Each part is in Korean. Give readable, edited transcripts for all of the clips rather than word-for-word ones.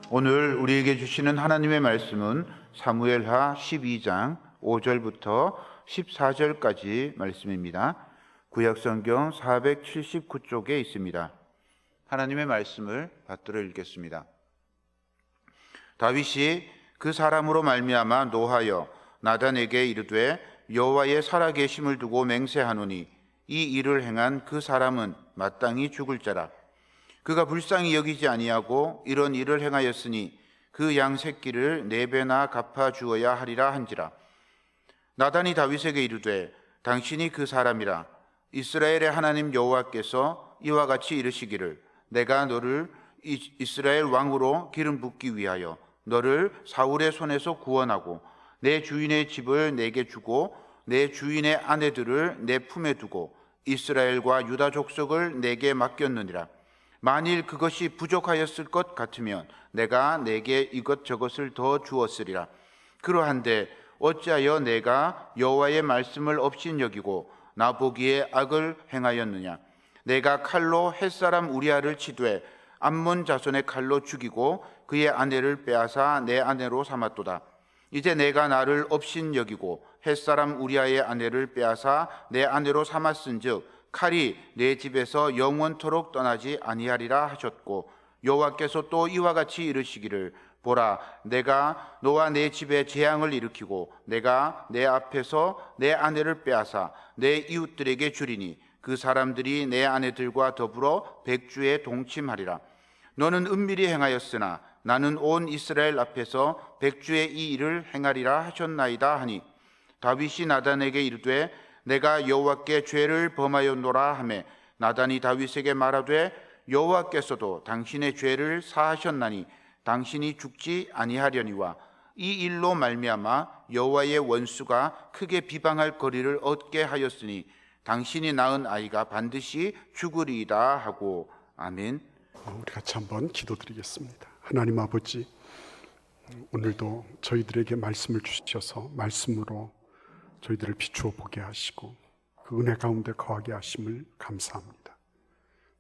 오늘 우리에게 주시는 하나님의 말씀은 사무엘하 12장 5절부터 14절까지 말씀입니다. 구약성경 479쪽에 있습니다. 하나님의 말씀을 받들어 읽겠습니다. 다윗이 그 사람으로 말미암아 노하여 나단에게 이르되 여호와의 살아계심을 두고 맹세하노니 이 일을 행한 그 사람은 마땅히 죽을 자라. 그가 불쌍히 여기지 아니하고 이런 일을 행하였으니 그 양 새끼를 4배나 갚아 주어야 하리라 한지라. 나단이 다윗에게 이르되 당신이 그 사람이라. 이스라엘의 하나님 여호와께서 이와 같이 이르시기를 내가 너를 이스라엘 왕으로 기름 붓기 위하여 너를 사울의 손에서 구원하고 내 주인의 집을 내게 주고 내 주인의 아내들을 내 품에 두고 이스라엘과 유다 족속을 내게 맡겼느니라. 만일 그것이 부족하였을 것 같으면 내가 내게 이것저것을 더 주었으리라. 그러한데 어찌하여 내가 여호와의 말씀을 업신여기고 나보기에 악을 행하였느냐. 내가 칼로 햇사람 우리아를 치되 암몬 자손의 칼로 죽이고 그의 아내를 빼앗아 내 아내로 삼았도다. 이제 내가 나를 업신여기고 햇사람 우리아의 아내를 빼앗아 내 아내로 삼았은즉 칼이 내 집에서 영원토록 떠나지 아니하리라 하셨고 여호와께서 또 이와 같이 이르시기를 보라 내가 너와 내 집에 재앙을 일으키고 내가 내 앞에서 내 아내를 빼앗아 내 이웃들에게 주리니 그 사람들이 내 아내들과 더불어 백주에 동침하리라. 너는 은밀히 행하였으나 나는 온 이스라엘 앞에서 백주의 이 일을 행하리라 하셨나이다 하니 다윗이 나단에게 이르되 내가 여호와께 죄를 범하였노라 하매 나단이 다윗에게 말하되 여호와께서도 당신의 죄를 사하셨나니 당신이 죽지 아니하려니와 이 일로 말미암아 여호와의 원수가 크게 비방할 거리를 얻게 하였으니 당신이 낳은 아이가 반드시 죽으리이다 하고. 아멘. 우리 같이 한번 기도드리겠습니다. 하나님 아버지, 오늘도 저희들에게 말씀을 주셔서 말씀으로 저희들을 비추어 보게 하시고 그 은혜 가운데 거하게 하심을 감사합니다.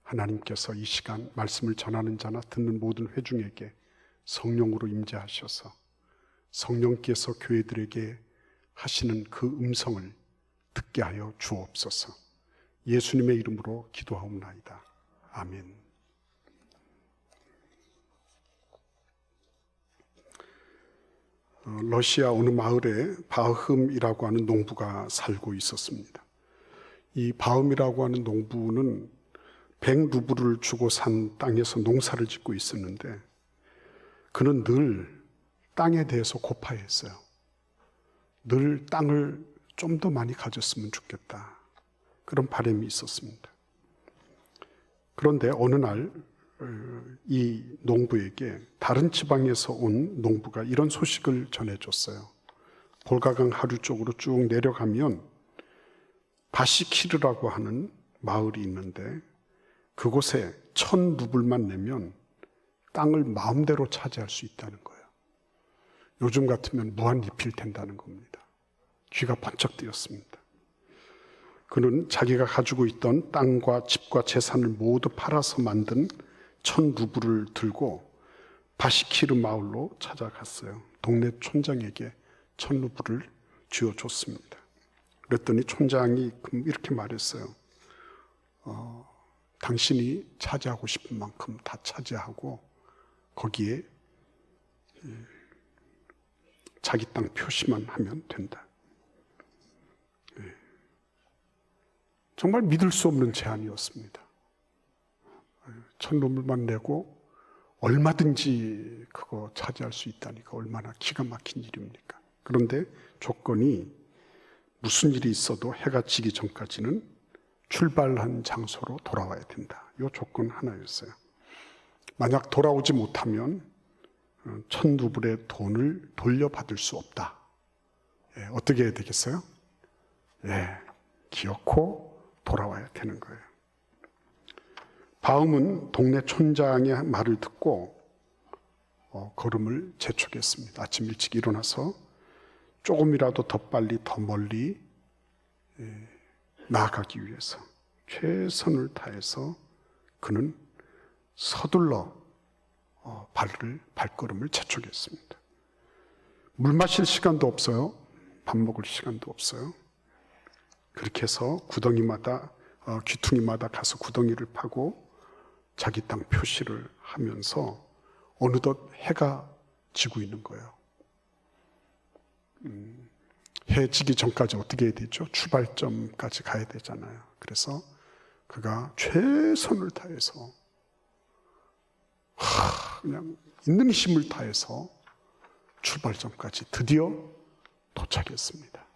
하나님께서 이 시간 말씀을 전하는 자나 듣는 모든 회중에게 성령으로 임재하셔서 성령께서 교회들에게 하시는 그 음성을 듣게 하여 주옵소서. 예수님의 이름으로 기도하옵나이다. 아멘. 러시아 어느 마을에 바흠이라고 하는 농부가 살고 있었습니다. 이 바흠이라고 하는 농부는 100루블을 주고 산 땅에서 농사를 짓고 있었는데 그는 늘 땅에 대해서 고파했어요. 늘 땅을 좀 더 많이 가졌으면 좋겠다. 그런 바람이 있었습니다. 그런데 어느 날 이 농부에게 다른 지방에서 온 농부가 이런 소식을 전해줬어요. 볼가강 하류 쪽으로 쭉 내려가면 바시키르라고 하는 마을이 있는데 그곳에 1000루블만 내면 땅을 마음대로 차지할 수 있다는 거예요. 요즘 같으면 무한리필 된다는 겁니다. 귀가 번쩍 뜨였습니다. 그는 자기가 가지고 있던 땅과 집과 재산을 모두 팔아서 만든 1000루블을 들고 바시키르 마을로 찾아갔어요. 동네 촌장에게 1000루블을 쥐어줬습니다. 그랬더니 촌장이 이렇게 말했어요. 당신이 차지하고 싶은 만큼 다 차지하고 거기에 자기 땅 표시만 하면 된다. 정말 믿을 수 없는 제안이었습니다. 1000루블만 내고 얼마든지 그거 차지할 수 있다니까 얼마나 기가 막힌 일입니까? 그런데 조건이 무슨 일이 있어도 해가 지기 전까지는 출발한 장소로 돌아와야 된다. 이 조건 하나였어요. 만약 돌아오지 못하면 1000루블의 돈을 돌려받을 수 없다. 어떻게 해야 되겠어요? 기어코 돌아와야 되는 거예요. 바움은 동네 촌장의 말을 듣고 걸음을 재촉했습니다. 아침 일찍 일어나서 조금이라도 더 빨리 더 멀리 나아가기 위해서 최선을 다해서 그는 서둘러 발걸음을 재촉했습니다. 물 마실 시간도 없어요. 밥 먹을 시간도 없어요. 그렇게 해서 귀퉁이마다 가서 구덩이를 파고 자기 땅 표시를 하면서 어느덧 해가 지고 있는 거예요. 해 지기 전까지 어떻게 해야 되죠? 출발점까지 가야 되잖아요. 그래서 그가 최선을 다해서 그냥 있는 힘을 다해서 출발점까지 드디어 도착했습니다.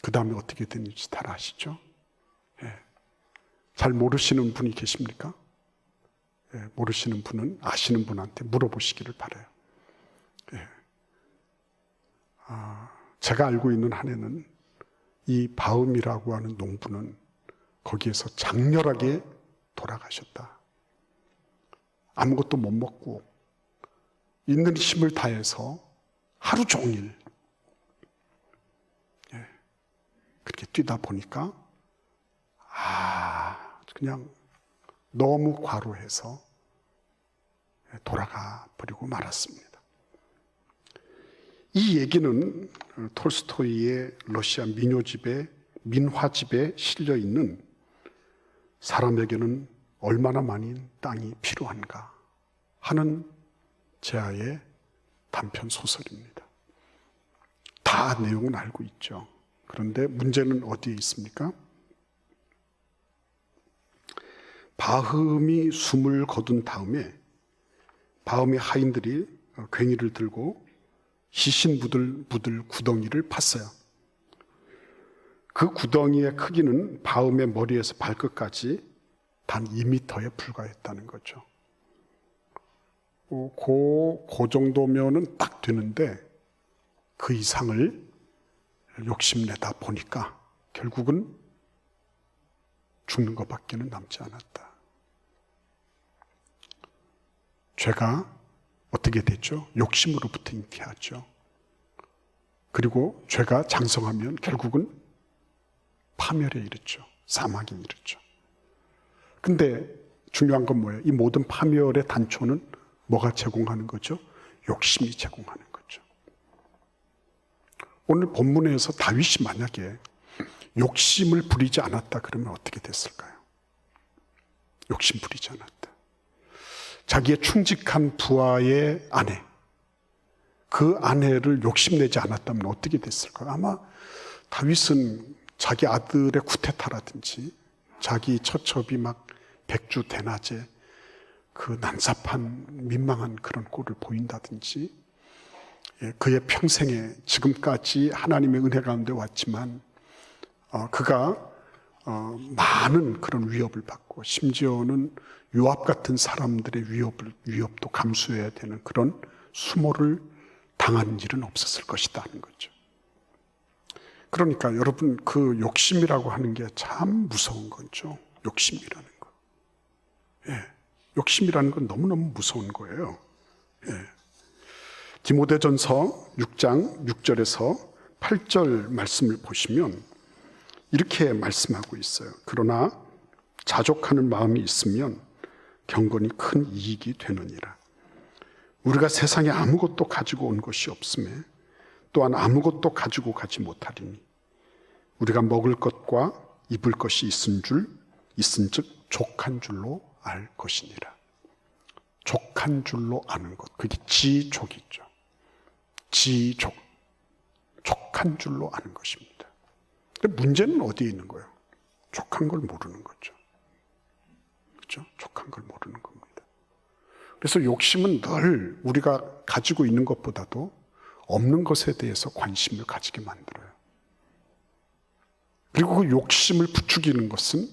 그 다음에 어떻게 됐는지 다 아시죠? 잘 모르시는 분이 계십니까? 모르시는 분은 아시는 분한테 물어보시기를 바라요. 제가 알고 있는 한에는 이 바음이라고 하는 농부는 거기에서 장렬하게 돌아가셨다. 아무것도 못 먹고 있는 힘을 다해서 하루 종일 그렇게 뛰다 보니까 그냥 너무 과로해서 돌아가 버리고 말았습니다. 이 얘기는 톨스토이의 러시아 민화집에 실려 있는 사람에게는 얼마나 많은 땅이 필요한가 하는 제아의 단편 소설입니다. 다 내용은 알고 있죠. 그런데 문제는 어디에 있습니까? 바흠이 숨을 거둔 다음에 바흠의 하인들이 괭이를 들고 시신부들 구덩이를 팠어요. 그 구덩이의 크기는 바흠의 머리에서 발끝까지 단 2m에 불과했다는 거죠. 그 정도면은 딱 되는데 그 이상을 욕심내다 보니까 결국은 죽는 것밖에는 남지 않았다. 죄가 어떻게 됐죠? 욕심으로부터 잉태하죠. 그리고 죄가 장성하면 결국은 파멸에 이르죠. 사망에 이르죠. 근데 중요한 건 뭐예요? 이 모든 파멸의 단초는 뭐가 제공하는 거죠? 욕심이 제공하는 거죠. 오늘 본문에서 다윗이 만약에 욕심을 부리지 않았다 그러면 어떻게 됐을까요? 욕심 부리지 않았다. 자기의 충직한 부하의 아내, 그 아내를 욕심내지 않았다면 어떻게 됐을까요? 아마 다윗은 자기 아들의 쿠데타라든지 자기 처첩이 막 백주대낮에 그 난잡한 민망한 그런 꼴을 보인다든지 그의 평생에 지금까지 하나님의 은혜 가운데 왔지만 그가 많은 그런 위협을 받고 심지어는 요압 같은 사람들의 위협도 감수해야 되는 그런 수모를 당하는 일은 없었을 것이다 하는 거죠. 그러니까 여러분 그 욕심이라고 하는 게 참 무서운 거죠. 욕심이라는 거. 욕심이라는 건 너무너무 무서운 거예요. 디모데전서 6장 6절에서 8절 말씀을 보시면 이렇게 말씀하고 있어요. 그러나 자족하는 마음이 있으면 경건이 큰 이익이 되느니라. 우리가 세상에 아무것도 가지고 온 것이 없음에 또한 아무것도 가지고 가지 못하리니 우리가 먹을 것과 입을 것이 있은즉 족한 줄로 알 것이니라. 족한 줄로 아는 것, 그게 지족이죠. 지족, 족한 줄로 아는 것입니다. 근데 문제는 어디에 있는 거예요? 족한 걸 모르는 거죠. 그렇죠? 족한 걸 모르는 겁니다. 그래서 욕심은 늘 우리가 가지고 있는 것보다도 없는 것에 대해서 관심을 가지게 만들어요. 그리고 그 욕심을 부추기는 것은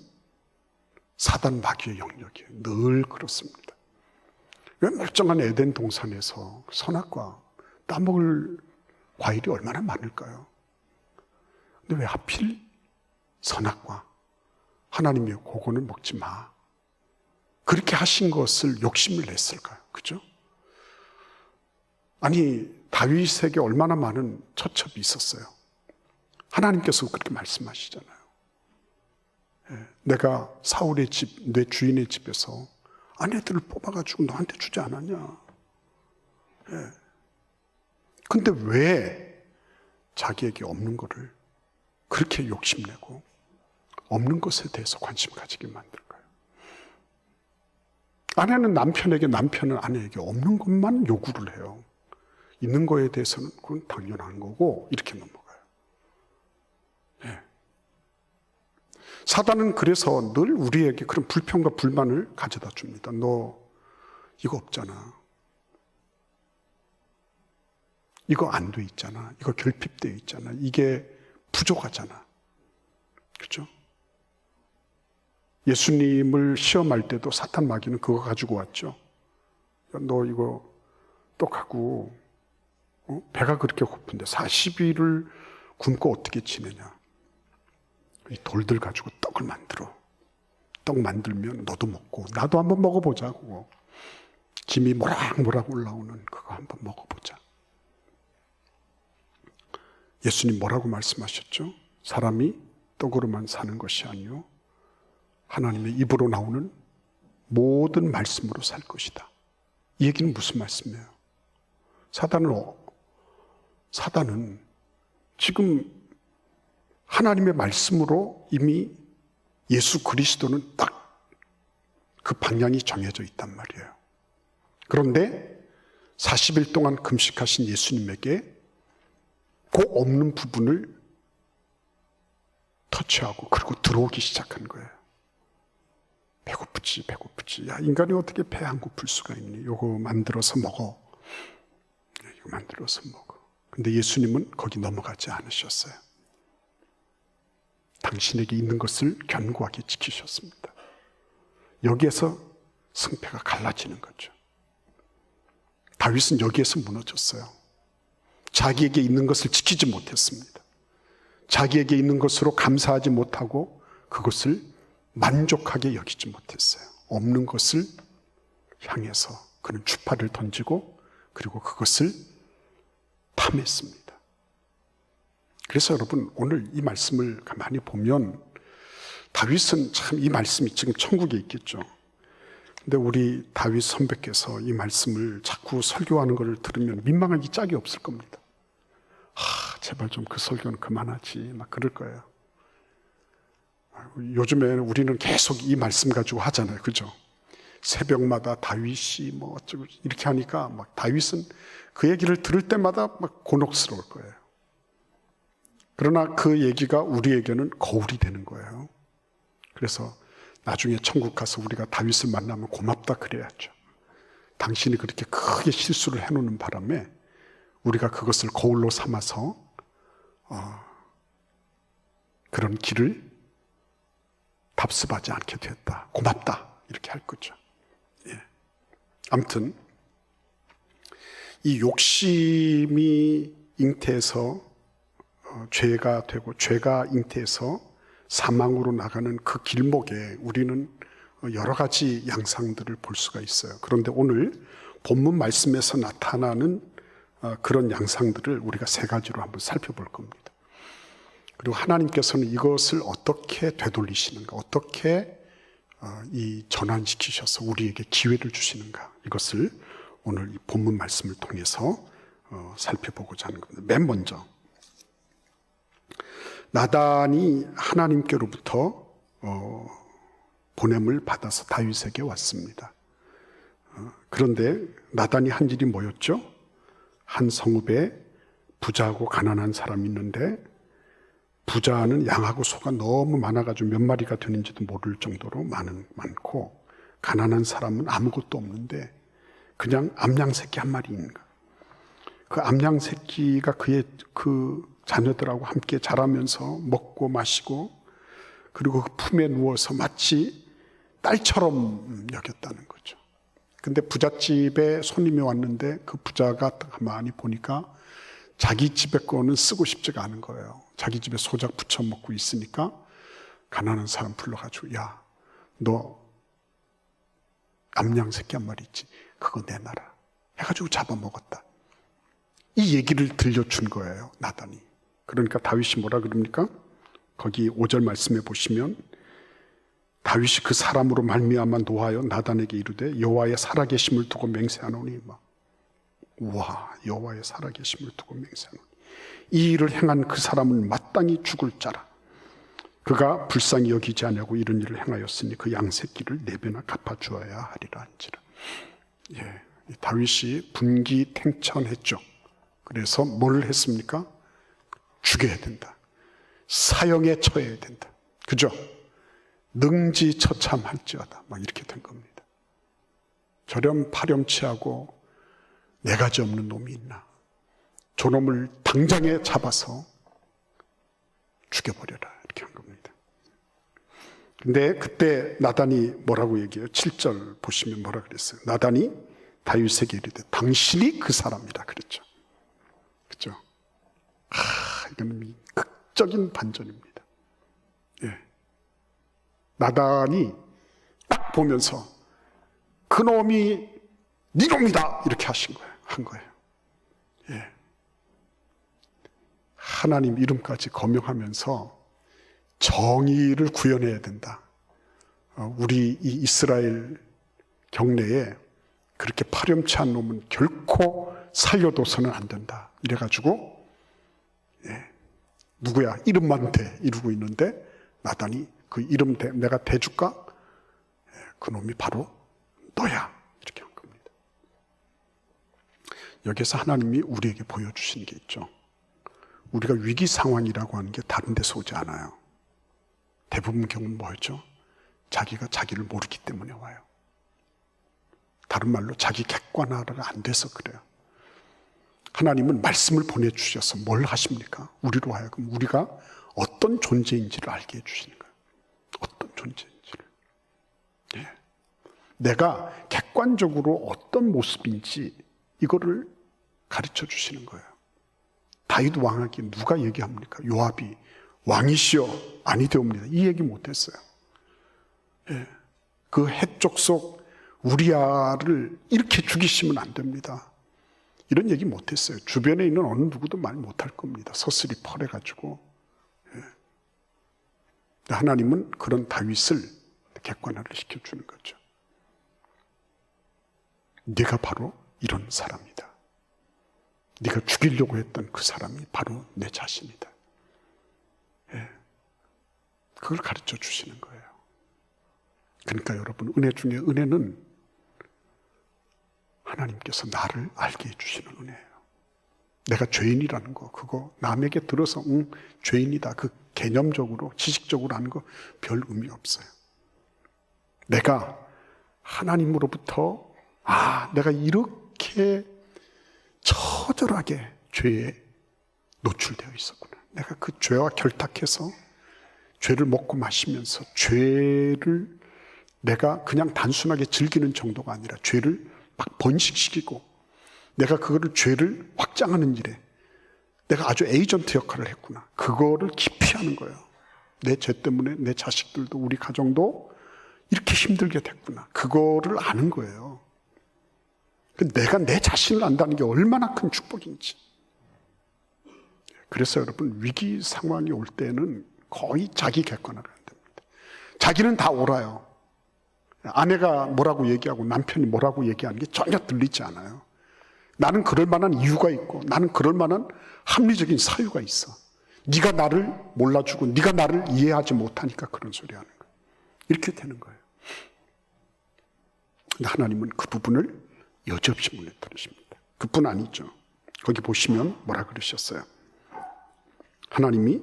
사단 마귀의 영역이에요. 늘 그렇습니다. 왜 멀쩡한 에덴 동산에서 선악과 따먹을 과일이 얼마나 많을까요? 근데 왜 하필 선악과 하나님이 그거는 먹지 마. 그렇게 하신 것을 욕심을 냈을까요? 그죠? 아니 다윗에게 얼마나 많은 처첩이 있었어요. 하나님께서 그렇게 말씀하시잖아요. 내가 사울의 집, 내 주인의 집에서 아내들을 뽑아가지고 너한테 주지 않았냐? 근데 왜 자기에게 없는 거를 그렇게 욕심내고 없는 것에 대해서 관심 가지게 만들까요? 아내는 남편에게, 남편은 아내에게 없는 것만 요구를 해요. 있는 거에 대해서는 그건 당연한 거고 이렇게 넘어가요. 사단은 그래서 늘 우리에게 그런 불평과 불만을 가져다 줍니다. 너 이거 없잖아. 이거 안 돼 있잖아. 이거 결핍되어 있잖아. 이게 부족하잖아. 그렇죠? 예수님을 시험할 때도 사탄 마귀는 그거 가지고 왔죠. 너 이거 떡하고 배가 그렇게 고픈데 40일을 굶고 어떻게 지내냐. 이 돌들 가지고 떡을 만들어. 떡 만들면 너도 먹고 나도 한번 먹어보자고. 김이 모락모락 올라오는 그거 한번 먹어보자. 예수님 뭐라고 말씀하셨죠? 사람이 떡으로만 사는 것이 아니요 하나님의 입으로 나오는 모든 말씀으로 살 것이다. 이 얘기는 무슨 말씀이에요? 사단은 지금 하나님의 말씀으로 이미 예수 그리스도는 딱 그 방향이 정해져 있단 말이에요. 그런데 40일 동안 금식하신 예수님에게 그 없는 부분을 터치하고 그리고 들어오기 시작한 거예요. 배고프지. 야, 인간이 어떻게 배 안 고플 수가 있니? 이거 만들어서 먹어. 이거 만들어서 먹어. 근데 예수님은 거기 넘어가지 않으셨어요. 당신에게 있는 것을 견고하게 지키셨습니다. 여기에서 승패가 갈라지는 거죠. 다윗은 여기에서 무너졌어요. 자기에게 있는 것을 지키지 못했습니다. 자기에게 있는 것으로 감사하지 못하고 그것을 만족하게 여기지 못했어요. 없는 것을 향해서 그는 주파를 던지고 그리고 그것을 탐했습니다. 그래서 여러분 오늘 이 말씀을 가만히 보면 다윗은 참 이 말씀이 지금 천국에 있겠죠. 근데 우리 다윗 선배께서 이 말씀을 자꾸 설교하는 것을 들으면 민망하기 짝이 없을 겁니다. 제발 좀 그 설교는 그만하지 막 그럴 거예요. 요즘에 우리는 계속 이 말씀 가지고 하잖아요. 그죠? 새벽마다 다윗이 뭐 어쩌고 이렇게 하니까 막 다윗은 그 얘기를 들을 때마다 막 곤혹스러울 거예요. 그러나 그 얘기가 우리에게는 거울이 되는 거예요. 그래서 나중에 천국 가서 우리가 다윗을 만나면 고맙다 그래야죠. 당신이 그렇게 크게 실수를 해놓는 바람에 우리가 그것을 거울로 삼아서 그런 길을 답습하지 않게 됐다. 고맙다. 이렇게 할 거죠. 예. 아무튼 이 욕심이 잉태해서 죄가 되고 죄가 잉태해서 사망으로 나가는 그 길목에 우리는 여러 가지 양상들을 볼 수가 있어요. 그런데 오늘 본문 말씀에서 나타나는 그런 양상들을 우리가 세 가지로 한번 살펴볼 겁니다. 그리고 하나님께서는 이것을 어떻게 되돌리시는가, 어떻게 이 전환시키셔서 우리에게 기회를 주시는가, 이것을 오늘 이 본문 말씀을 통해서 살펴보고자 하는 겁니다. 맨 먼저 나단이 하나님께로부터 보냄을 받아서 다윗에게 왔습니다. 그런데 나단이 한 일이 뭐였죠? 한 성읍에 부자하고 가난한 사람이 있는데 부자는 양하고 소가 너무 많아가지고 몇 마리가 되는지도 모를 정도로 많고 가난한 사람은 아무것도 없는데 그냥 암양 새끼 한 마리 있는 거예요. 그 암양 새끼가 그의 그 자녀들하고 함께 자라면서 먹고 마시고 그리고 그 품에 누워서 마치 딸처럼 여겼다는 거죠. 근데 부잣집에 손님이 왔는데 그 부자가 가만히 보니까 자기 집에 거는 쓰고 싶지가 않은 거예요. 자기 집에 소작 부쳐 먹고 있으니까 가난한 사람 불러가지고 야, 너 암양 새끼 한 마리 있지? 그거 내놔라. 해가지고 잡아먹었다. 이 얘기를 들려준 거예요, 나단이. 그러니까 다윗이 뭐라 그럽니까? 거기 5절 말씀에 보시면 다윗이 그 사람으로 말미암아 노하여 나단에게 이르되 여호와의 살아계심을 두고 맹세하노니 와, 여호와의 살아계심을 두고 맹세하노니 이 일을 행한 그 사람은 마땅히 죽을 자라. 그가 불쌍히 여기지 아니하고 이런 일을 행하였으니 그 양새끼를 4배나 갚아주어야 하리라 한지라. 다윗이 분기탱천했죠. 그래서 뭘 했습니까? 죽여야 된다. 사형에 처해야 된다. 그죠? 능지처참할지어다. 막 이렇게 된 겁니다. 저렴 파렴치하고 4가지 없는 놈이 있나? 저놈을 당장에 잡아서 죽여버려라. 이렇게 한 겁니다. 근데 그때 나단이 뭐라고 얘기해요? 7절 보시면 뭐라 그랬어요? 나단이 다윗에게 이르되 당신이 그 사람이라 그랬죠. 그죠? 이거는 극적인 반전입니다. 나단이 딱 보면서 그놈이 네 놈이다 이렇게 한 거예요. 하나님 이름까지 거명하면서 정의를 구현해야 된다. 우리 이 이스라엘 경내에 그렇게 파렴치한 놈은 결코 살려둬서는 안 된다. 이래가지고 누구야? 이름만 대 이루고 있는데 나단이 그 이름 내가 대줄까? 그 놈이 바로 너야. 이렇게 한 겁니다. 여기서 하나님이 우리에게 보여주시는 게 있죠. 우리가 위기 상황이라고 하는 게 다른 데서 오지 않아요. 대부분 경우는 뭐였죠? 자기가 자기를 모르기 때문에 와요. 다른 말로 자기 객관화가 안 돼서 그래요. 하나님은 말씀을 보내주셔서 뭘 하십니까? 우리로 하여금 우리가 어떤 존재인지를 알게 해주시는 거예요. 어떤 존재인지를. 내가 객관적으로 어떤 모습인지 이거를 가르쳐 주시는 거예요. 다윗 왕에게 누가 얘기합니까? 요압이 왕이시여 아니되옵니다. 이 얘기 못했어요. 그 해쪽 속 우리아를 이렇게 죽이시면 안 됩니다. 이런 얘기 못했어요. 주변에 있는 어느 누구도 말 못할 겁니다. 서슬이 펄해가지고. 하나님은 그런 다윗을 객관화를 시켜주는 거죠. 네가 바로 이런 사람이다. 네가 죽이려고 했던 그 사람이 바로 내 자신이다. 그걸 가르쳐 주시는 거예요. 그러니까 여러분, 은혜 중에 은혜는 하나님께서 나를 알게 해주시는 은혜예요. 내가 죄인이라는 거, 그거 남에게 들어서 죄인이다, 그 개념적으로 지식적으로 아는 거 별 의미 없어요. 내가 하나님으로부터 내가 이렇게 처절하게 죄에 노출되어 있었구나. 내가 그 죄와 결탁해서 죄를 먹고 마시면서 죄를 내가 그냥 단순하게 즐기는 정도가 아니라 죄를 막 번식시키고 내가 그거를 죄를 확장하는 일에 내가 아주 에이전트 역할을 했구나. 그거를 기피하는 거예요. 내 죄 때문에 내 자식들도 우리 가정도 이렇게 힘들게 됐구나. 그거를 아는 거예요. 내가 내 자신을 안다는 게 얼마나 큰 축복인지. 그래서 여러분, 위기 상황이 올 때는 거의 자기 객관화를 안 됩니다. 자기는 다 옳아요. 아내가 뭐라고 얘기하고 남편이 뭐라고 얘기하는 게 전혀 들리지 않아요. 나는 그럴 만한 이유가 있고 나는 그럴 만한 합리적인 사유가 있어. 네가 나를 몰라주고 네가 나를 이해하지 못하니까 그런 소리 하는 거예요. 이렇게 되는 거예요. 근데 하나님은 그 부분을 여지없이 물려드리십니다. 그뿐 아니죠. 거기 보시면 뭐라 그러셨어요? 하나님이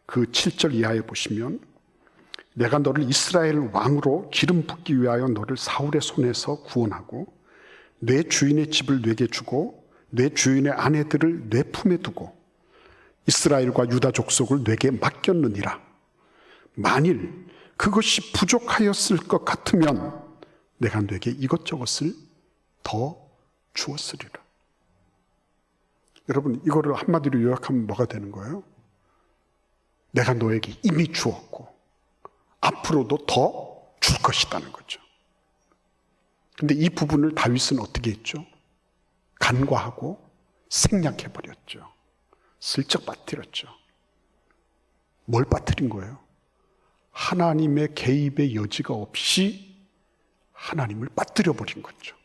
그 7절 이하에 보시면 내가 너를 이스라엘 왕으로 기름 붓기 위하여 너를 사울의 손에서 구원하고 내 주인의 집을 내게 주고 내 주인의 아내들을 내 품에 두고 이스라엘과 유다 족속을 내게 맡겼느니라. 만일 그것이 부족하였을 것 같으면 내가 내게 이것저것을 더 주었으리라. 여러분, 이거를 한마디로 요약하면 뭐가 되는 거예요? 내가 너에게 이미 주었고 앞으로도 더 줄 것이라는 거죠. 근데 이 부분을 다윗은 어떻게 했죠? 간과하고 생략해버렸죠. 슬쩍 빠뜨렸죠. 뭘 빠뜨린 거예요? 하나님의 개입의 여지가 없이 하나님을 빠뜨려버린 거죠.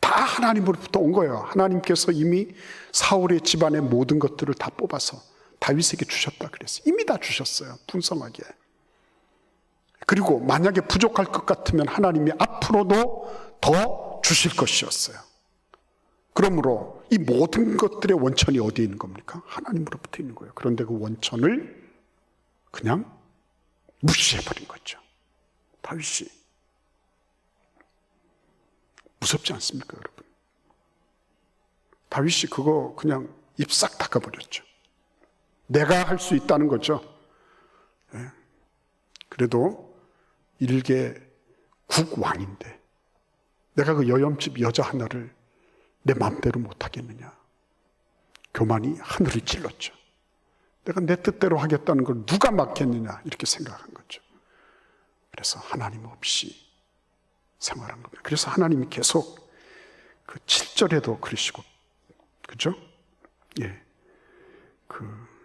다 하나님으로부터 온 거예요. 하나님께서 이미 사울의 집안의 모든 것들을 다 뽑아서 다윗에게 주셨다 그랬어요. 이미 다 주셨어요. 풍성하게. 그리고 만약에 부족할 것 같으면 하나님이 앞으로도 더 주실 것이었어요. 그러므로 이 모든 것들의 원천이 어디에 있는 겁니까? 하나님으로부터 있는 거예요. 그런데 그 원천을 그냥 무시해버린 거죠. 다윗이. 무섭지 않습니까, 여러분? 다윗이 그거 그냥 입 싹 닦아버렸죠. 내가 할 수 있다는 거죠. 네. 그래도 일개 국왕인데 내가 그 여염집 여자 하나를 내 마음대로 못하겠느냐. 교만이 하늘을 찔렀죠. 내가 내 뜻대로 하겠다는 걸 누가 막겠느냐 이렇게 생각한 거죠. 그래서 하나님 없이 생활한 겁니다. 그래서 하나님이 계속 그 7절에도 그러시고, 그죠? 예.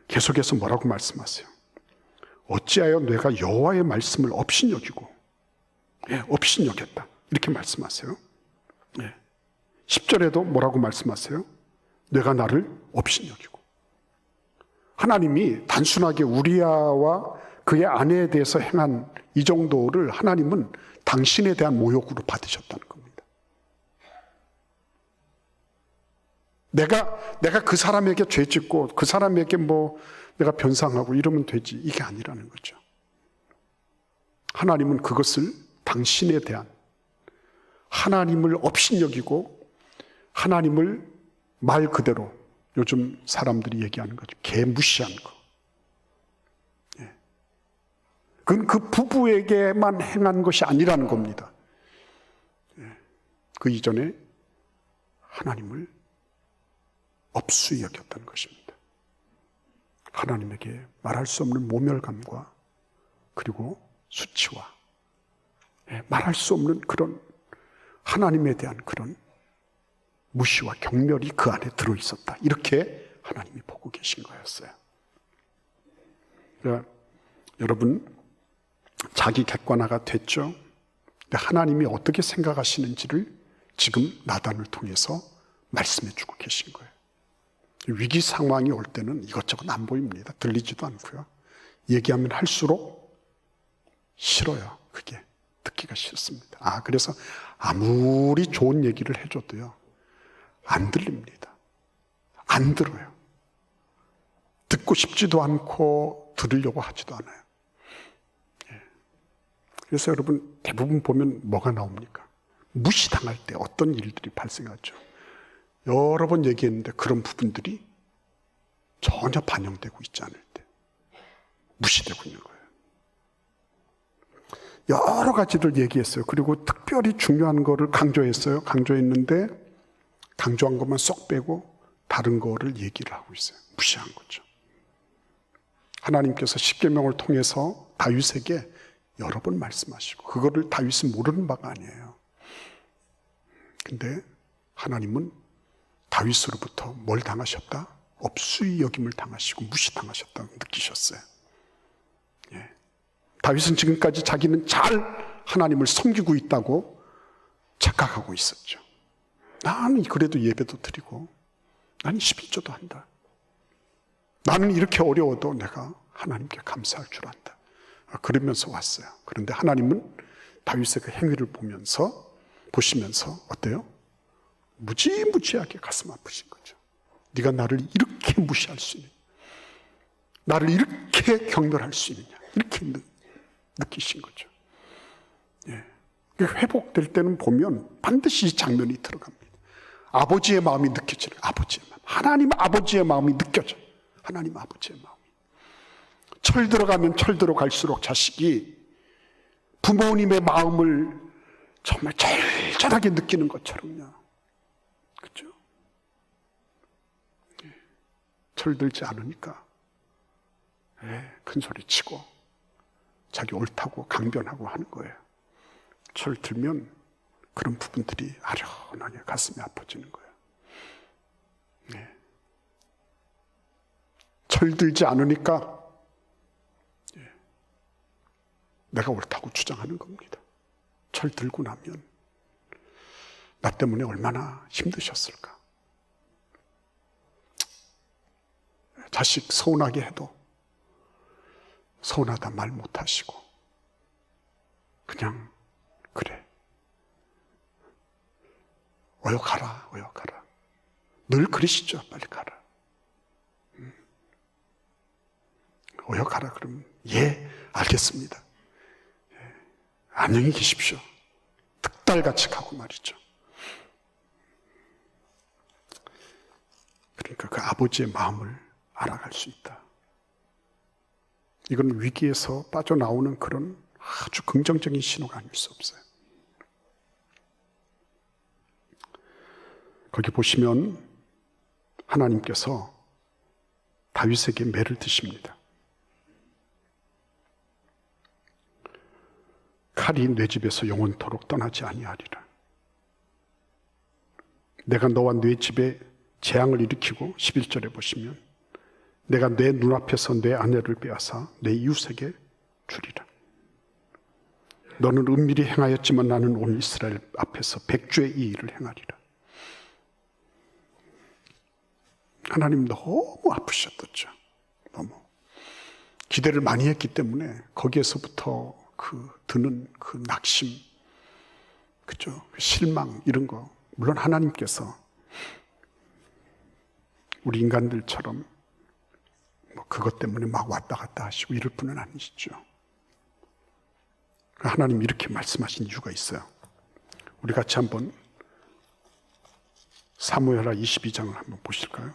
계속해서 뭐라고 말씀하세요? 어찌하여 내가 여호와의 말씀을 업신여기고, 예, 업신여겼다. 이렇게 말씀하세요. 예. 10절에도 뭐라고 말씀하세요? 내가 나를 업신여기고. 하나님이 단순하게 우리아와 그의 아내에 대해서 행한 이 정도를 하나님은 당신에 대한 모욕으로 받으셨다는 겁니다. 내가 그 사람에게 죄 짓고 그 사람에게 뭐 내가 변상하고 이러면 되지. 이게 아니라는 거죠. 하나님은 그것을 당신에 대한 하나님을 업신여기고 하나님을 말 그대로 요즘 사람들이 얘기하는 거죠. 개무시한 거. 예. 그건 그 부부에게만 행한 것이 아니라는 겁니다. 예. 그 이전에 하나님을 업수히 여겼다는 것입니다. 하나님에게 말할 수 없는 모멸감과 그리고 수치와 말할 수 없는 그런 하나님에 대한 그런 무시와 경멸이 그 안에 들어있었다. 이렇게 하나님이 보고 계신 거였어요. 그러니까 여러분, 자기 객관화가 됐죠. 근데 하나님이 어떻게 생각하시는지를 지금 나단을 통해서 말씀해 주고 계신 거예요. 위기 상황이 올 때는 이것저것 안 보입니다. 들리지도 않고요. 얘기하면 할수록 싫어요. 그게 듣기가 싫습니다. 그래서 아무리 좋은 얘기를 해줘도요, 안 들립니다. 안 들어요. 듣고 싶지도 않고 들으려고 하지도 않아요. 그래서 여러분, 대부분 보면 뭐가 나옵니까? 무시당할 때 어떤 일들이 발생하죠. 여러 번 얘기했는데 그런 부분들이 전혀 반영되고 있지 않을 때 무시되고 있는 거예요. 여러 가지들 얘기했어요. 그리고 특별히 중요한 거를 강조했어요. 강조했는데 강조한 것만 쏙 빼고 다른 거를 얘기를 하고 있어요. 무시한 거죠. 하나님께서 십계명을 통해서 다윗에게 여러 번 말씀하시고 그거를 다윗은 모르는 바가 아니에요. 근데 하나님은 다윗으로부터 뭘 당하셨다? 업수의 여김을 당하시고 무시당하셨다고 느끼셨어요. 예. 다윗은 지금까지 자기는 잘 하나님을 섬기고 있다고 착각하고 있었죠. 나는 그래도 예배도 드리고 나는 11조도 한다. 나는 이렇게 어려워도 내가 하나님께 감사할 줄 안다. 그러면서 왔어요. 그런데 하나님은 다윗의 그 행위를 보시면서 어때요? 무지무지하게 가슴 아프신 거죠. 네가 나를 이렇게 무시할 수 있느냐, 나를 이렇게 경멸할 수 있느냐, 이렇게 느끼신 거죠. 예. 회복될 때는 보면 반드시 이 장면이 들어갑니다. 아버지의 마음이 느껴져요. 아버지의 마음. 하나님 아버지의 마음이 느껴져요. 하나님 아버지의 마음이. 철 들어가면 철 들어갈수록 자식이 부모님의 마음을 정말 절절하게 느끼는 것처럼요. 그렇죠? 철들지 않으니까 큰 소리 치고 자기 옳다고 강변하고 하는 거예요. 철 들면 그런 부분들이 아련하게 가슴이 아파지는 거예요. 철 들지 않으니까 내가 옳다고 주장하는 겁니다. 철 들고 나면 나 때문에 얼마나 힘드셨을까. 자식 서운하게 해도 서운하다 말 못하시고 그냥 그래, 어여 가라, 어여 가라. 늘 그러시죠. 빨리 가라. 어여 가라 그러면 예, 알겠습니다. 예, 안녕히 계십시오. 득달같이 가고 말이죠. 그러니까 그 아버지의 마음을 알아갈 수 있다. 이건 위기에서 빠져나오는 그런 아주 긍정적인 신호가 아닐 수 없어요. 거기 보시면 하나님께서 다윗에게 매를 드십니다. 칼이 내 집에서 영원토록 떠나지 아니하리라. 내가 너와 네 집에 재앙을 일으키고 11절에 보시면 내가 내 눈앞에서 내 아내를 빼앗아 내 이웃에게 주리라. 너는 은밀히 행하였지만 나는 온 이스라엘 앞에서 백주의 이 일을 행하리라. 하나님 너무 아프셨었죠. 너무 기대를 많이 했기 때문에 거기에서부터 그 드는 그 낙심, 그죠? 실망 이런 거, 물론 하나님께서 우리 인간들처럼 뭐 그것 때문에 막 왔다 갔다 하시고 이럴 분은 아니시죠. 하나님 이렇게 말씀하신 이유가 있어요. 우리 같이 한번 사무엘하 22장을 한번 보실까요?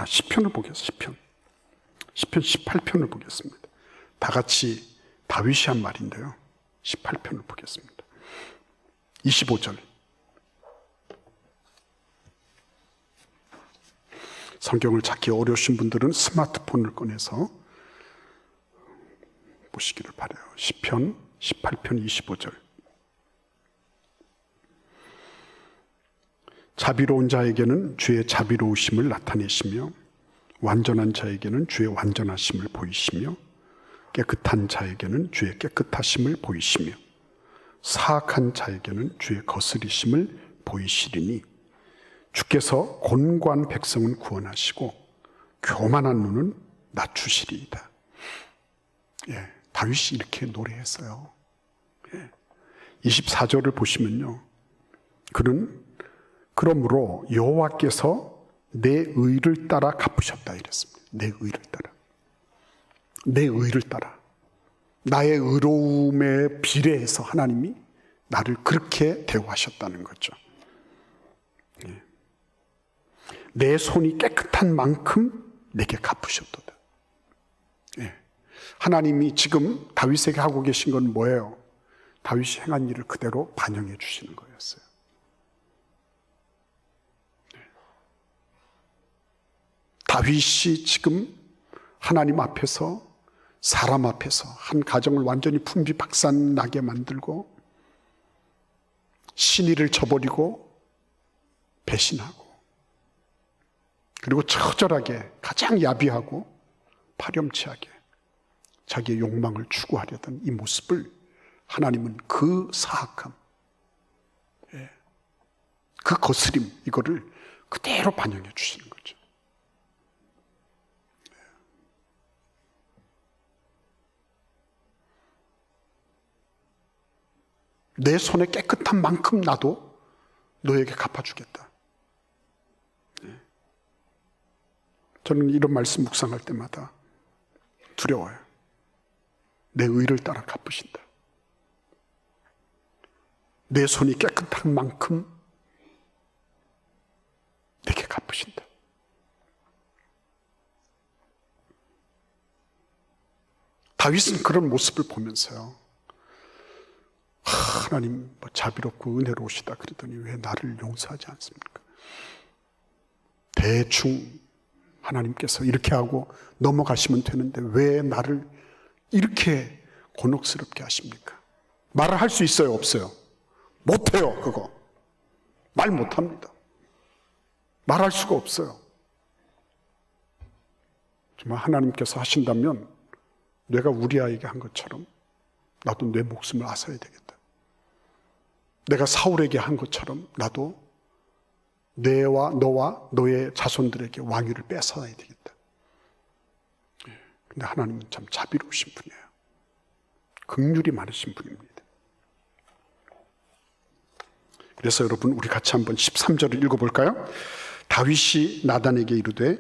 시편을 보겠습니다. 시편 18편을 보겠습니다. 다 같이 다윗이 한 말인데요. 18편을 보겠습니다. 25절. 성경을 찾기 어려우신 분들은 스마트폰을 꺼내서 보시기를 바라요. 시편 18편 25절. 자비로운 자에게는 주의 자비로우심을 나타내시며 완전한 자에게는 주의 완전하심을 보이시며 깨끗한 자에게는 주의 깨끗하심을 보이시며 사악한 자에게는 주의 거스리심을 보이시리니 주께서 곤고한 백성은 구원하시고 교만한 눈은 낮추시리이다. 예, 다윗이 이렇게 노래했어요. 예, 24절을 보시면요, 그는 그러므로 여호와께서 내 의를 따라 갚으셨다 이랬습니다. 내 의를 따라, 내 의를 따라, 나의 의로움에 비례해서 하나님이 나를 그렇게 대우하셨다는 거죠. 예. 내 손이 깨끗한 만큼 내게 갚으셨도다. 예. 하나님이 지금 다윗에게 하고 계신 건 뭐예요? 다윗이 행한 일을 그대로 반영해 주시는 거였어요. 예. 다윗이 지금 하나님 앞에서, 사람 앞에서 한 가정을 완전히 풍비박산 나게 만들고 신의를 저버리고 배신하고 그리고 처절하게 가장 야비하고 파렴치하게 자기의 욕망을 추구하려던 이 모습을 하나님은 그 사악함, 그 거스림, 이거를 그대로 반영해 주시는 거죠. 내 손에 깨끗한 만큼 나도 너에게 갚아주겠다. 저는 이런 말씀 묵상할 때마다 두려워요. 내 의를 따라 갚으신다. 내 손이 깨끗한 만큼 내게 갚으신다. 다윗은 그런 모습을 보면서요, 하나님 자비롭고 은혜로우시다 그러더니 왜 나를 용서하지 않습니까? 대충 하나님께서 이렇게 하고 넘어가시면 되는데 왜 나를 이렇게 곤혹스럽게 하십니까? 말을 할 수 있어요, 없어요? 못해요. 그거 말 못합니다. 말할 수가 없어요. 정말 하나님께서 하신다면 내가 우리 아이에게 한 것처럼 나도 내 목숨을 앗아야 되겠다. 내가 사울에게 한 것처럼 나도 너와 너의 자손들에게 왕위를 뺏어야 되겠다. 근데 하나님은 참 자비로우신 분이에요. 긍휼이 많으신 분입니다. 그래서 여러분, 우리 같이 한번 13절을 읽어볼까요? 다윗이 나단에게 이르되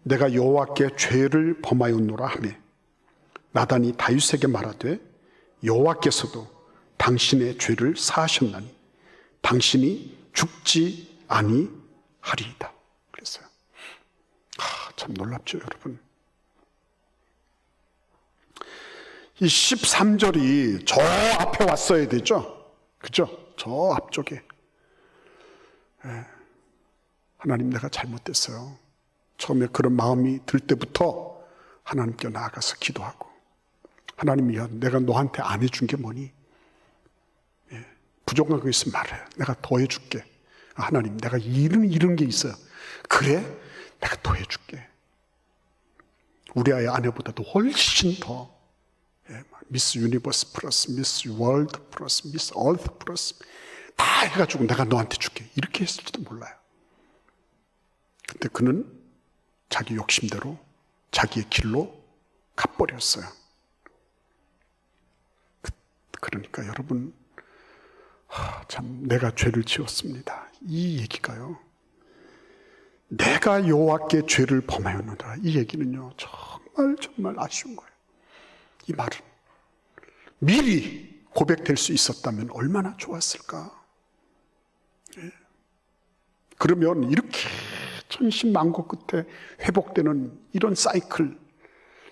내가 여호와께 죄를 범하였노라 하매 나단이 다윗에게 말하되 여호와께서도 당신의 죄를 사하셨나니 당신이 죽지 아니하리이다. 그랬어요. 참 놀랍죠, 여러분. 이 13절이 저 앞에 왔어야 되죠. 그죠? 저 앞쪽에. 하나님, 내가 잘못됐어요. 처음에 그런 마음이 들 때부터 하나님께 나아가서 기도하고, 하나님이여, 내가 너한테 안 해준 게 뭐니? 부족한 거 있으면 말해. 내가 더 해줄게. 하나님, 내가 이런 게 있어요. 그래? 내가 더 해줄게. 우리 아내보다도 훨씬 더 미스 유니버스 플러스 미스 월드 플러스 미스 얼트 플러스 다 해가지고 내가 너한테 줄게. 이렇게 했을지도 몰라요. 근데 그는 자기 욕심대로 자기의 길로 가버렸어요. 그러니까 여러분, 참 내가 죄를 지었습니다. 이 얘기가요, 내가 여호와께 죄를 범하였노라, 이 얘기는요 정말 아쉬운 거예요. 이 말은 미리 고백될 수 있었다면 얼마나 좋았을까. 그러면 이렇게 천신만고 끝에 회복되는 이런 사이클,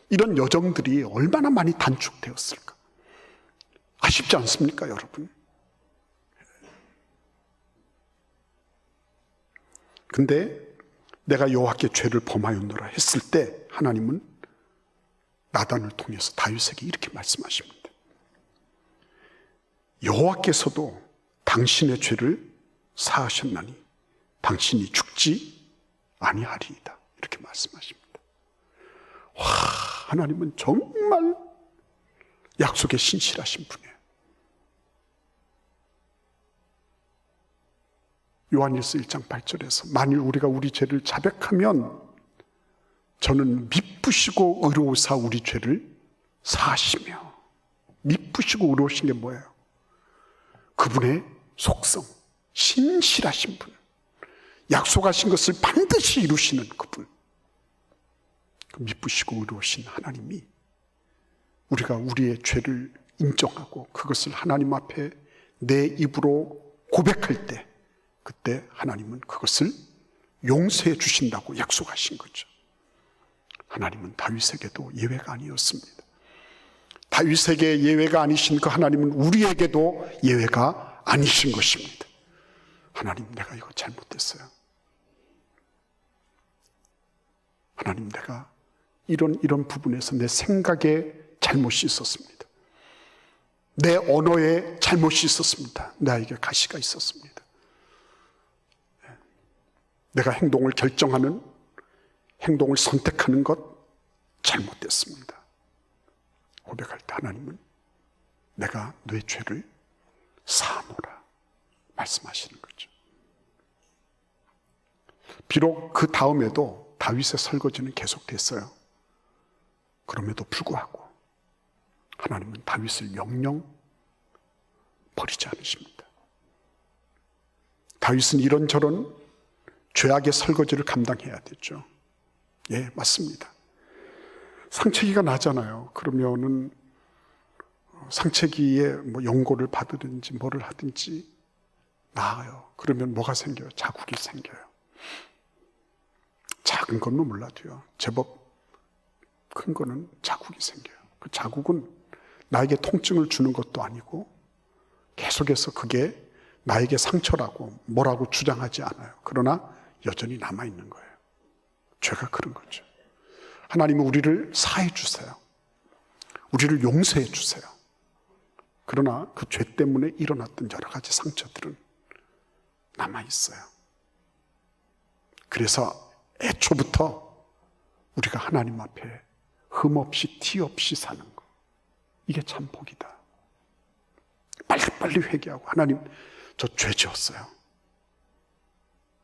이런 여정들이 얼마나 많이 단축되었을까. 아쉽지 않습니까, 여러분? 근데 내가 여호와께 죄를 범하였노라 했을 때 하나님은 나단을 통해서 다윗에게 이렇게 말씀하십니다. 여호와께서도 당신의 죄를 사하셨나니 당신이 죽지 아니하리이다. 이렇게 말씀하십니다. 와, 하나님은 정말 약속에 신실하신 분이에요. 요한일서 1장 8절에서 만일 우리가 우리 죄를 자백하면 저는 미쁘시고 의로우사 우리 죄를 사하시며. 미쁘시고 의로우신 게 뭐예요? 그분의 속성, 신실하신 분, 약속하신 것을 반드시 이루시는 그분, 미쁘시고 의로우신 하나님이 우리가 우리의 죄를 인정하고 그것을 하나님 앞에 내 입으로 고백할 때, 그때 하나님은 그것을 용서해 주신다고 약속하신 거죠. 하나님은 다윗에게도 예외가 아니었습니다. 다윗에게 예외가 아니신 그 하나님은 우리에게도 예외가 아니신 것입니다. 하나님, 내가 이거 잘못했어요. 하나님, 내가 이런 부분에서 내 생각에 잘못이 있었습니다. 내 언어에 잘못이 있었습니다. 나에게 가시가 있었습니다. 내가 행동을 결정하는, 행동을 선택하는 것 잘못됐습니다. 고백할 때 하나님은 내가 너의 죄를 사하노라 말씀하시는 거죠. 비록 그 다음에도 다윗의 설거지는 계속됐어요. 그럼에도 불구하고 하나님은 다윗을 영영 버리지 않으십니다. 다윗은 이런저런 죄악의 설거지를 감당해야 되죠. 예, 맞습니다. 상체기가 나잖아요. 그러면은 상체기에 뭐 연고를 받으든지 뭐를 하든지 나아요. 그러면 뭐가 생겨요? 자국이 생겨요. 작은 건 몰라도요, 제법 큰 거는 자국이 생겨요. 그 자국은 나에게 통증을 주는 것도 아니고 계속해서 그게 나에게 상처라고 뭐라고 주장하지 않아요. 그러나 여전히 남아있는 거예요. 죄가 그런 거죠. 하나님은 우리를 사해 주세요. 우리를 용서해 주세요. 그러나 그 죄 때문에 일어났던 여러 가지 상처들은 남아있어요. 그래서 애초부터 우리가 하나님 앞에 흠 없이 티 없이 사는 거, 이게 참 복이다. 빨리빨리 회개하고, 하나님 저 죄 지었어요.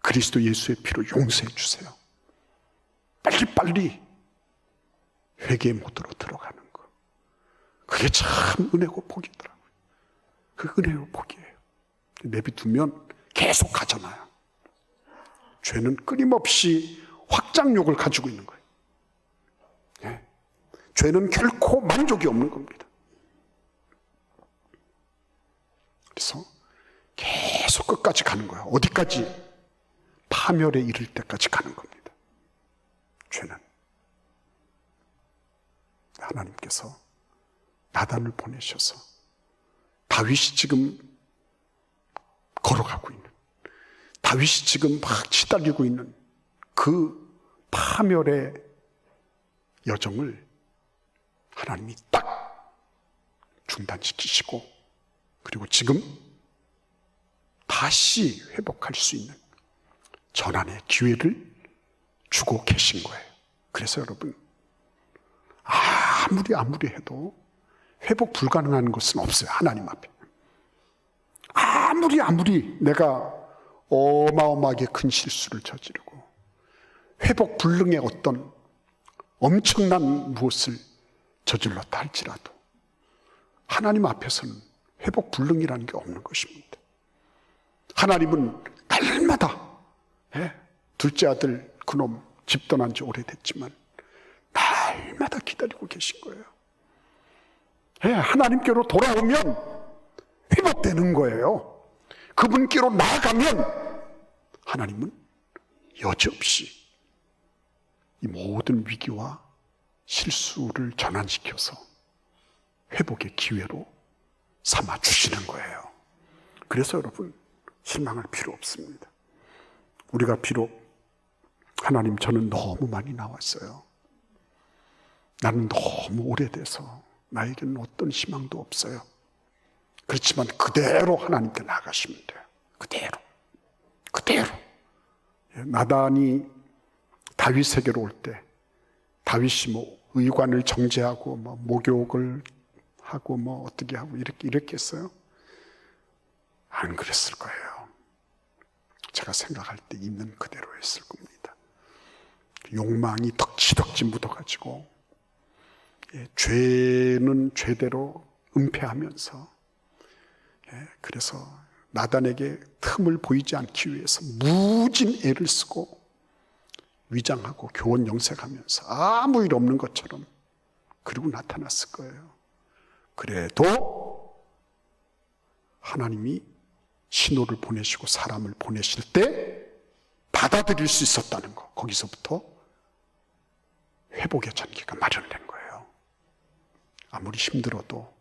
그리스도 예수의 피로 용서해 주세요. 빨리빨리 회개 모드로 들어가는 거. 그게 참 은혜고 복이더라고요. 그 은혜고 복이에요. 내비두면 계속 가잖아요. 죄는 끊임없이 확장력을 가지고 있는 거예요. 네. 죄는 결코 만족이 없는 겁니다. 그래서 계속 끝까지 가는 거예요. 어디까지? 파멸에 이를 때까지 가는 겁니다. 죄는. 하나님께서 나단을 보내셔서 다윗이 지금 걸어가고 있는, 다윗이 지금 막 시달리고 있는 그 파멸의 여정을 하나님이 딱 중단시키시고, 그리고 지금 다시 회복할 수 있는 전환의 기회를 주고 계신 거예요. 그래서 여러분, 아무리 해도 회복 불가능한 것은 없어요. 하나님 앞에. 아무리 내가 어마어마하게 큰 실수를 저지르고 회복 불능의 어떤 엄청난 무엇을 저질렀다 할지라도 하나님 앞에서는 회복 불능이라는 게 없는 것입니다. 하나님은 날마다, 둘째 아들 그놈 집 떠난 지 오래됐지만 날마다 기다리고 계신 거예요. 하나님께로 돌아오면 회복되는 거예요. 그분께로 나아가면 하나님은 여지없이 이 모든 위기와 실수를 전환시켜서 회복의 기회로 삼아 주시는 거예요. 그래서 여러분, 실망할 필요 없습니다. 우리가 비록 하나님, 저는 너무 많이 나왔어요. 나는 너무 오래돼서 나에게는 어떤 희망도 없어요. 그렇지만 그대로 하나님께 나가시면 돼요. 그대로. 나단이 다윗에게로 올 때 다윗이 뭐 의관을 정죄하고 뭐 목욕을 하고 뭐 어떻게 하고 이렇게 했어요? 안 그랬을 거예요. 제가 생각할 때 있는 그대로 했을 겁니다. 욕망이 덕지덕지 묻어가지고 죄는 죄대로 은폐하면서, 그래서 나단에게 틈을 보이지 않기 위해서 무진 애를 쓰고 위장하고 교원 영색하면서 아무 일 없는 것처럼 그리고 나타났을 거예요. 그래도 하나님이 신호를 보내시고 사람을 보내실 때 받아들일 수 있었다는 거, 거기서부터 회복의 전기가 마련된 거예요. 아무리 힘들어도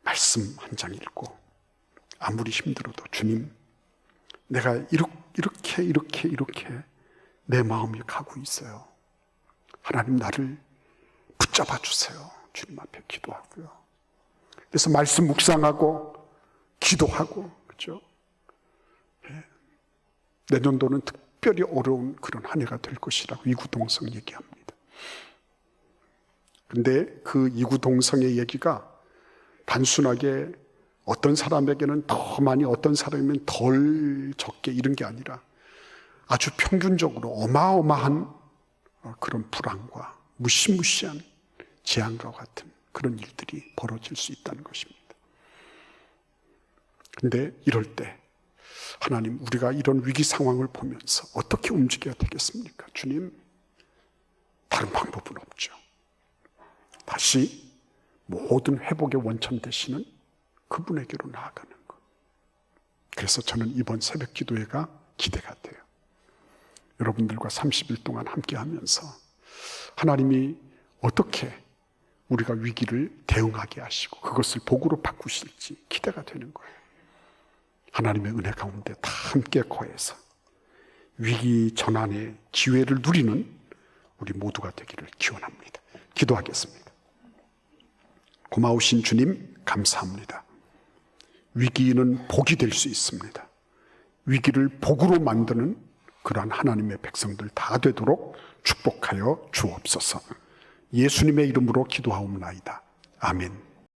말씀 한 장 읽고, 아무리 힘들어도 주님, 내가 이렇게 내 마음이 가고 있어요. 하나님, 나를 붙잡아 주세요. 주님 앞에 기도하고요. 그래서 말씀 묵상하고 기도하고, 그렇죠? 내년도는 특별히 어려운 그런 한 해가 될 것이라고 이구동성 얘기합니다. 근데 그 이구동성의 얘기가 단순하게 어떤 사람에게는 더 많이, 어떤 사람이면 덜 적게 이런 게 아니라 아주 평균적으로 어마어마한 그런 불안과 무시무시한 재앙과 같은 그런 일들이 벌어질 수 있다는 것입니다. 근데 이럴 때 하나님, 우리가 이런 위기 상황을 보면서 어떻게 움직여야 되겠습니까? 주님, 다른 방법은 없죠. 다시 모든 회복의 원천 되시는 그분에게로 나아가는 것. 그래서 저는 이번 새벽 기도회가 기대가 돼요. 여러분들과 30일 동안 함께 하면서 하나님이 어떻게 우리가 위기를 대응하게 하시고 그것을 복으로 바꾸실지 기대가 되는 거예요. 하나님의 은혜 가운데 다 함께 거해서 위기 전환의 기회를 누리는 우리 모두가 되기를 기원합니다. 기도하겠습니다. 고마우신 주님, 감사합니다. 위기는 복이 될 수 있습니다. 위기를 복으로 만드는 그러한 하나님의 백성들 다 되도록 축복하여 주옵소서. 예수님의 이름으로 기도하옵나이다. 아멘.